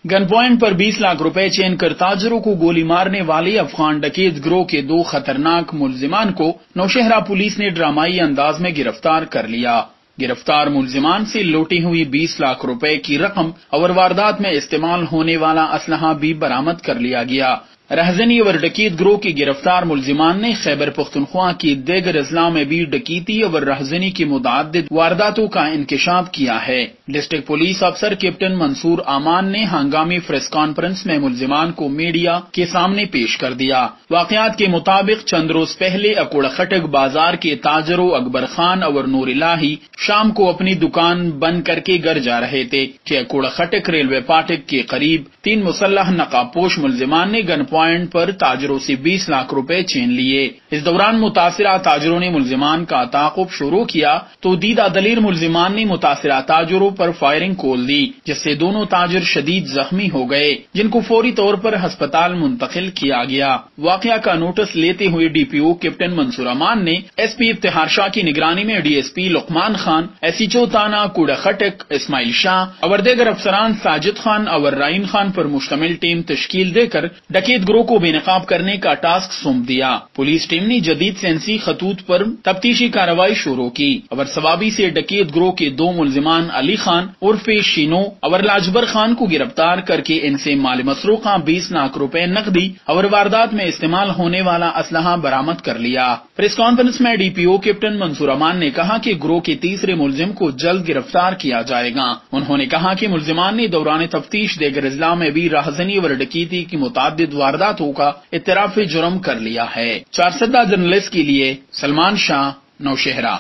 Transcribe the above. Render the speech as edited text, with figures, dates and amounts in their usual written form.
گن point پر 20 لاکھ روپے چین کر تاجروں کو گولی مارنے والے افغان ڈکیت گروہ کے 2 خطرناک ملزمان کو نوشہرہ پولیس نے ڈرامائی انداز میں گرفتار کر لیا۔ گرفتار ملزمان سے لوٹی ہوئی 20 لاکھ روپے کی رقم اور واردات میں استعمال ہونے والا اسلحہ بھی برآمد کر لیا گیا۔ رہزنی اور ڈکیت گروہ کی گرفتار ملزمان نے خیبر پختونخوا کی دیگر اضلاع میں بھی ڈکیتی اور رہزنی کی متعدد وارداتوں کا انکشاف کیا ہے۔ ڈسٹرکٹ پولیس افسر کیپٹن منصور امان نے ہنگامی پریس کانفرنس میں ملزمان کو میڈیا کے سامنے پیش کر دیا۔ واقعات کے مطابق چند روز پہلے اکوڑا خٹک بازار کے تاجروں اکبر خان اور نور الہی شام کو اپنی دکان بند کر کے گھر جا رہے تھے کہ اکوڑا خٹک ریلوے پاٹک کے قریب 3 مسلح نقاب پوش ملزمان نے گن پوائنٹ پر تاجروں سے 20 لاکھ روپے چھین لیے۔ اس دوران متاثرہ تاجروں نے ملزمان کا تعاقب شروع کیا تو دیدہ دلیر ملزمان نے متاثرہ تاجروں پر فائرنگ کھول دی، جس سے دونوں تاجر شدید زخمی ہو گئے، جن کو فوری طور پر ہسپتال منتقل کیا گیا۔ واقعہ کا نوٹس لیتے ہوئے ڈی پی او کیپٹن منصور امان نے ایس پی افتخار شاہ کی نگرانی میں ڈی ایس پی لقمان خان، ایس ایچ او تانا کوڑا خٹک اسماعیل شاہ اور دیگر افسران ساجد خان اور رائن خان پر مشتمل ٹیم تشکیل دے کر ڈکیت گروہ کو بے نقاب کرنے کا ٹاسک سونپ دیا۔ پولیس ٹیم نے جدید سینسی خطوط پر تفتیشی کارروائی شروع کی اور سوابی سے ڈکیت گروہ کے 2 ملزمان علی خان عرف شینو اور لاجبر خان کو گرفتار کر کے ان سے مال مسروقہ 20 لاکھ روپے نقدی اور واردات میں استعمال ہونے والا اسلحہ برآمد کر لیا۔ پریس کانفرنس میں ڈی پی او کیپٹن منصور امان نے کہا کہ گروہ کے تیسرے ملزم کو جلد گرفتار کیا جائے گا۔ انہوں نے کہا کہ ملزمان نے دوران تفتیش دیگر اضلاع میں بھی راہزنی اور ڈکیتی کی متعدد وارداتوں کا اعتراف جرم کر لیا ہے۔ 4 جرنلسٹ کے لیے سلمان شاہ، نوشہرہ۔